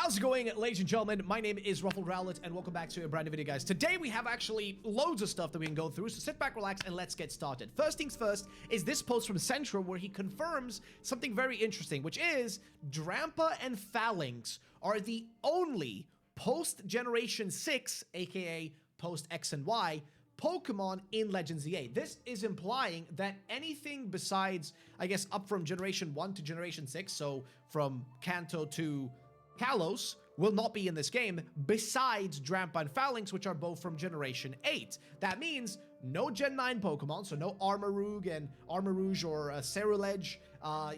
How's it going, ladies and gentlemen? My name is RuffledRowlit, and welcome back to a brand new video, guys. Today, we have actually loads of stuff that we can go through, so sit back, relax, and let's get started. First things first is this post from Central, where he confirms something very interesting, which is Drampa and Phalanx are the only post-Generation 6, aka post-X and Y, Pokemon in Legends EA. This is implying that anything besides, I guess, up from Generation 1 to Generation 6, so from Kanto to Kalos, will not be in this game, besides Drampa and Phalanx, which are both from Generation 8. That means no Gen 9 Pokemon, so no Armarouge or Cerulege.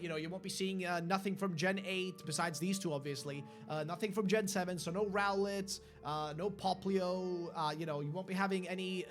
You won't be seeing nothing from Gen 8, besides these two, obviously. Nothing from Gen 7, so no Rowlet, no Poplio, you won't be having any,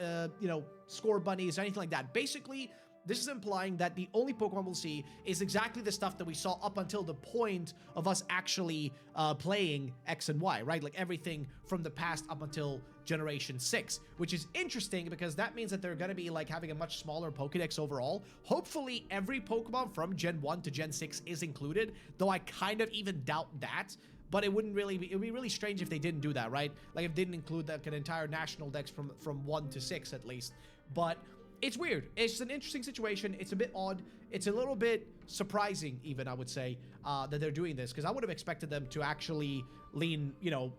Score Bunnies or anything like that. Basically, this is implying that the only Pokemon we'll see is exactly the stuff that we saw up until the point of us actually playing X and Y, right? Like everything from the past up until Generation 6, which is interesting because that means that they're going to be like having a much smaller Pokedex overall. Hopefully every Pokemon from Gen 1 to Gen 6 is included, though I kind of even doubt that. But it wouldn't really be, it would be really strange if they didn't do that, right? Like if they didn't include like an entire national dex from 1 to 6 at least. But it's weird. It's an interesting situation. It's a bit odd. It's a little bit surprising, even, I would say, that they're doing this, because I would have expected them to actually lean,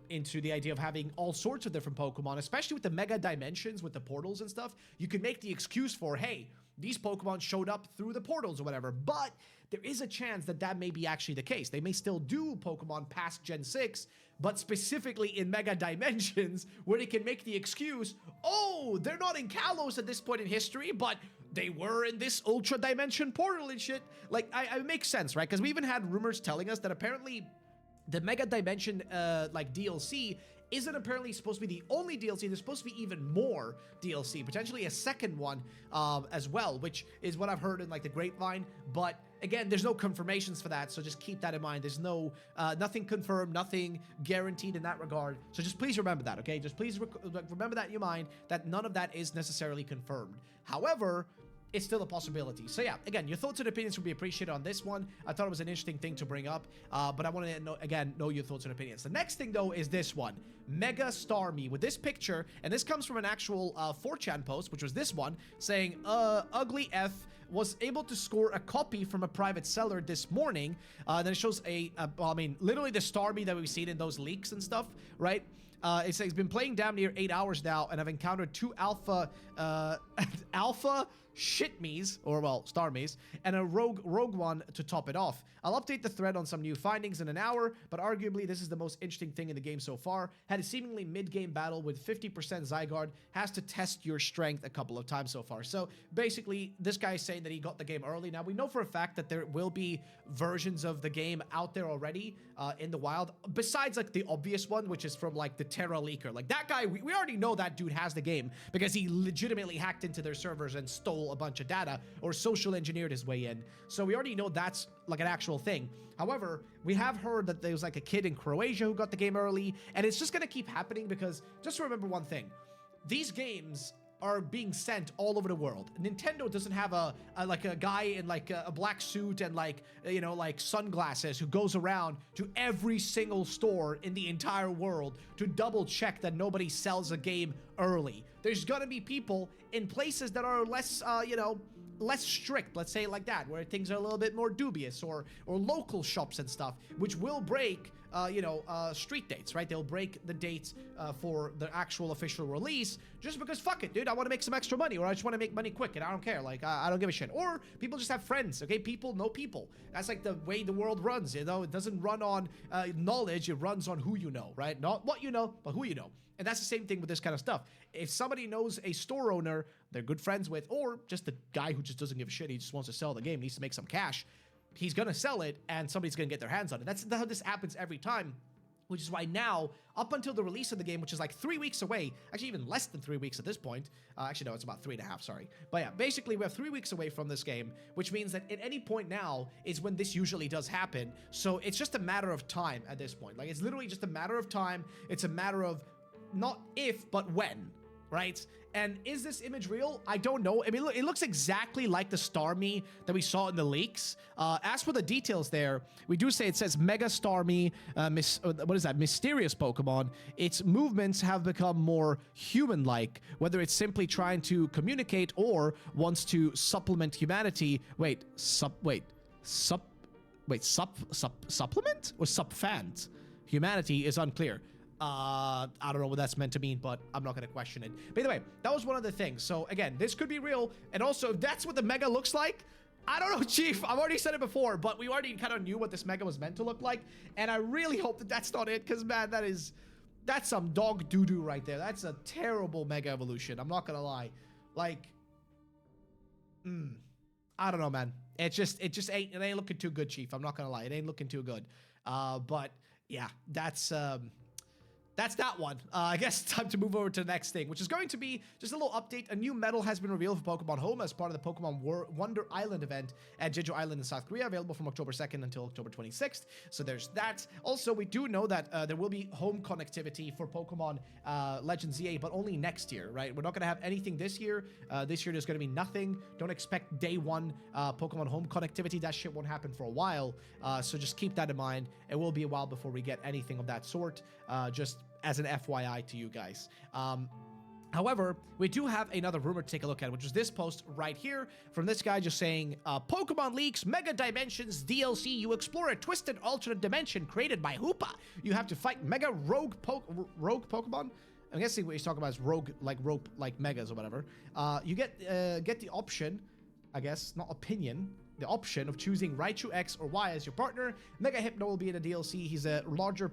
into the idea of having all sorts of different Pokemon, especially with the mega dimensions, with the portals and stuff. You could make the excuse for, hey, these Pokemon showed up through the portals or whatever, but there is a chance that that may be actually the case. They may still do Pokemon past Gen 6, but specifically in mega dimensions, where they can make the excuse, oh, they're not in Kalos at this point in history, but they were in this ultra dimension portal and shit. Like, it makes sense, right? Because we even had rumors telling us that apparently the Mega Dimension, DLC isn't apparently supposed to be the only DLC. There's supposed to be even more DLC, potentially a second one as well, which is what I've heard in, like, the grapevine. But again, there's no confirmations for that, so just keep that in mind. There's no, nothing confirmed, nothing guaranteed in that regard. So just please remember that, okay? Just please remember that in your mind, that none of that is necessarily confirmed. However, it's still a possibility. So yeah, again, your thoughts and opinions would be appreciated on this one. I thought it was an interesting thing to bring up, but I want to know your thoughts and opinions. The next thing, though, is this one. Mega Starmie, with this picture, and this comes from an actual 4chan post, which was this one, saying, Ugly F was able to score a copy from a private seller this morning. Then it shows literally the Starmie that we've seen in those leaks and stuff, right? It says, been playing damn near 8 hours now, and I've encountered 2 alpha shitmies, or well, Starmies, and a rogue one to top it off. I'll update the thread on some new findings in an hour, but arguably this is the most interesting thing in the game so far. Had a seemingly mid-game battle with 50% Zygarde, has to test your strength a couple of times so far. So basically, this guy is saying that he got the game early. Now, we know for a fact that there will be versions of the game out there already in the wild, besides like the obvious one, which is from like the Terra Leaker. Like that guy, we already know that dude has the game because he legitimately hacked into their servers and stole a bunch of data or social engineered his way in. So we already know that's like an actual thing. However, we have heard that there was like a kid in Croatia who got the game early, and it's just going to keep happening because just remember one thing. These games are being sent all over the world. Nintendo doesn't have a guy in like a black suit and like sunglasses who goes around to every single store in the entire world to double check that nobody sells a game early. There's gonna be people in places that are less less strict, let's say it like that, where things are a little bit more dubious, or local shops and stuff, which will break street dates, right? They'll break the dates for the actual official release just because, fuck it, dude, I want to make some extra money, or I just want to make money quick and I don't care, like I don't give a shit. Or people just have friends, okay? People know people. That's like the way the world runs, it doesn't run on knowledge, it runs on who you know, right? Not what you know, but who you know. And that's the same thing with this kind of stuff. If somebody knows a store owner they're good friends with, or just the guy who just doesn't give a shit, he just wants to sell the game, needs to make some cash, he's gonna sell it and somebody's gonna get their hands on it. That's how this happens every time, which is why now, up until the release of the game, which is like 3 weeks away, actually even less than 3 weeks at this point, actually no, it's about 3.5, sorry. But yeah, basically we have 3 weeks away from this game, which means that at any point now is when this usually does happen. So it's just a matter of time at this point. Like, it's literally just a matter of time. It's a matter of not if, but when. right? And is this image real? I don't know. I mean, look, it looks exactly like the Starmie that we saw in the leaks. As for the details there, we do say it says Mega Starmie, what is that? Mysterious Pokemon. Its movements have become more human-like, whether it's simply trying to communicate or wants to supplement humanity. Supplement or subfant? Humanity is unclear. I don't know what that's meant to mean, but I'm not going to question it. But anyway, that was one of the things. So again, this could be real. And also, if that's what the Mega looks like, I don't know, Chief. I've already said it before, but we already kind of knew what this Mega was meant to look like. And I really hope that that's not it, because, man, that's some dog doo-doo right there. That's a terrible Mega evolution. I'm not going to lie. Like, I don't know, man. It just ain't looking too good, Chief. I'm not going to lie. It ain't looking too good. But yeah, that's that one. I guess it's time to move over to the next thing, which is going to be just a little update. A new medal has been revealed for Pokemon Home as part of the Pokemon Wonder Island event at Jeju Island in South Korea, available from October 2nd until October 26th. So there's that. Also, we do know that there will be home connectivity for Pokemon Legends ZA, but only next year, right? We're not going to have anything this year. This year, there's going to be nothing. Don't expect day one Pokemon home connectivity. That shit won't happen for a while. So just keep that in mind. It will be a while before we get anything of that sort. Just as an FYI to you guys. However, we do have another rumor to take a look at, which is this post right here from this guy just saying, Pokemon leaks, Mega Dimensions DLC. You explore a twisted alternate dimension created by Hoopa. You have to fight Mega Rogue Pokemon. I'm guessing what he's talking about is rogue like megas or whatever. You get the option, I guess, not opinion, the option of choosing Raichu X or Y as your partner. Mega Hypno will be in a DLC. He's a larger,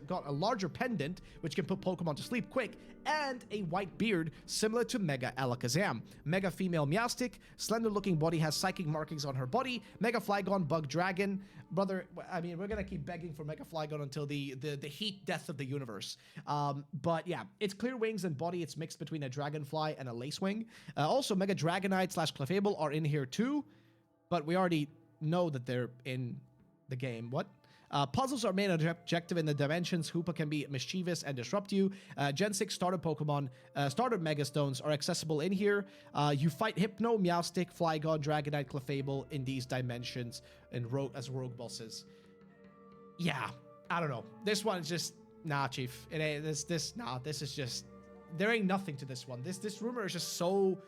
got a larger pendant, which can put Pokemon to sleep quick, and a white beard similar to Mega Alakazam. Mega Female Meowstic, slender-looking body, has psychic markings on her body. Mega Flygon Bug Dragon. Brother, I mean, we're gonna keep begging for Mega Flygon until the heat death of the universe. But yeah, its clear wings and body, it's mixed between a dragonfly and a lacewing. Also, Mega Dragonite / Clefable are in here too. But we already know that they're in the game. What? Puzzles are main objective in the dimensions. Hoopa can be mischievous and disrupt you. Gen 6 starter Pokemon, starter Megastones are accessible in here. You fight Hypno, Meowstic, Flygon, Dragonite, Clefable in these dimensions and as rogue bosses. Yeah, I don't know. This one is just, nah, Chief. It ain't, this is just, there ain't nothing to this one. This rumor is just so,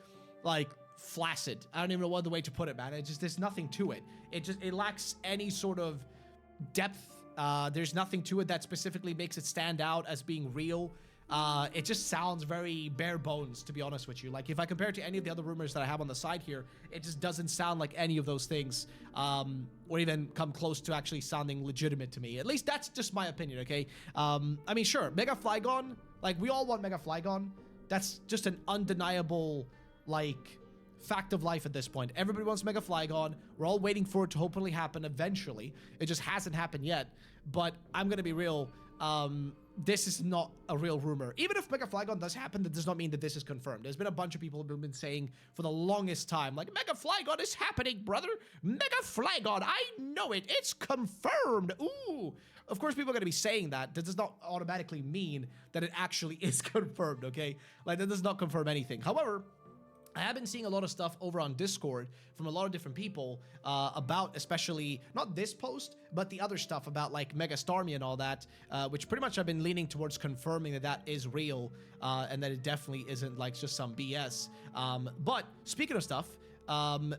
like, flaccid. I don't even know what other way to put it, man. It just, there's nothing to it. It lacks any sort of depth. There's nothing to it that specifically makes it stand out as being real. It just sounds very bare bones, to be honest with you. Like, if I compare it to any of the other rumors that I have on the side here, it just doesn't sound like any of those things, or even come close to actually sounding legitimate to me. At least that's just my opinion, okay? I mean, sure, Mega Flygon, like, we all want Mega Flygon. That's just an undeniable, like, fact of life at this point. Everybody wants Mega Flygon. We're all waiting for it to hopefully happen eventually. It just hasn't happened yet. But I'm gonna be real. This is not a real rumor. Even if Mega Flygon does happen, that does not mean that this is confirmed. There's been a bunch of people who've been saying for the longest time, like, Mega Flygon is happening, brother. Mega Flygon, I know it. It's confirmed. Ooh. Of course, people are going to be saying that. That does not automatically mean that it actually is confirmed, okay? Like, that does not confirm anything. However, I have been seeing a lot of stuff over on Discord from a lot of different people about, especially, not this post, but the other stuff about, like, Mega Starmie and all that, which pretty much I've been leaning towards confirming that that is real, and that it definitely isn't, like, just some BS. But speaking of stuff,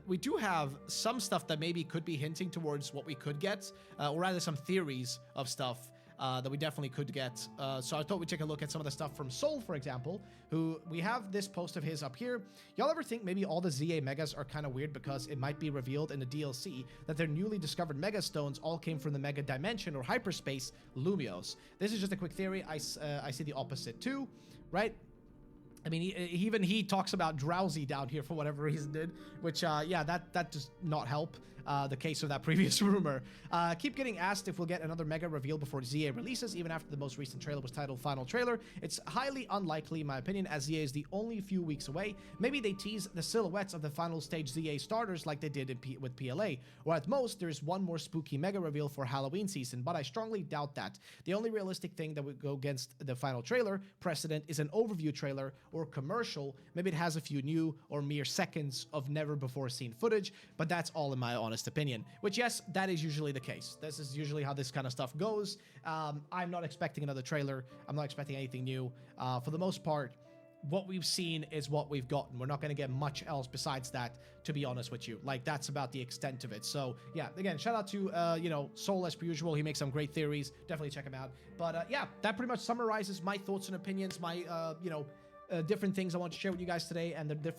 we do have some stuff that maybe could be hinting towards what we could get, or rather some theories of stuff that we definitely could get. So I thought we'd take a look at some of the stuff from Soul, for example, who we have this post of his up here. Y'all ever think maybe all the ZA Megas are kind of weird because it might be revealed in the DLC that their newly discovered Mega Stones all came from the Mega Dimension or Hyperspace Lumios? This is just a quick theory. I see the opposite too, right? I mean, he talks about Drowsy down here for whatever reason, which, yeah, that does not help. the case of that previous rumor. Keep getting asked if we'll get another mega reveal before ZA releases, even after the most recent trailer was titled Final Trailer. It's highly unlikely, in my opinion, as ZA is the only few weeks away. Maybe they tease the silhouettes of the final stage ZA starters like they did with PLA, or at most, there's one more spooky mega reveal for Halloween season, but I strongly doubt that. The only realistic thing that would go against the final trailer precedent is an overview trailer or commercial. Maybe it has a few new or mere seconds of never before seen footage, but that's all in my honest opinion. Which, yes, that is usually the case. This is usually how this kind of stuff goes. I'm not expecting another trailer. I'm not expecting anything new. For the most part, what we've seen is what we've gotten. We're not going to get much else besides that, to be honest with you. Like, that's about the extent of it. So, yeah, again, shout out to, you know, Soul as per usual. He makes some great theories. Definitely check him out. But, yeah, that pretty much summarizes my thoughts and opinions, my, you know, different things I want to share with you guys today, and the different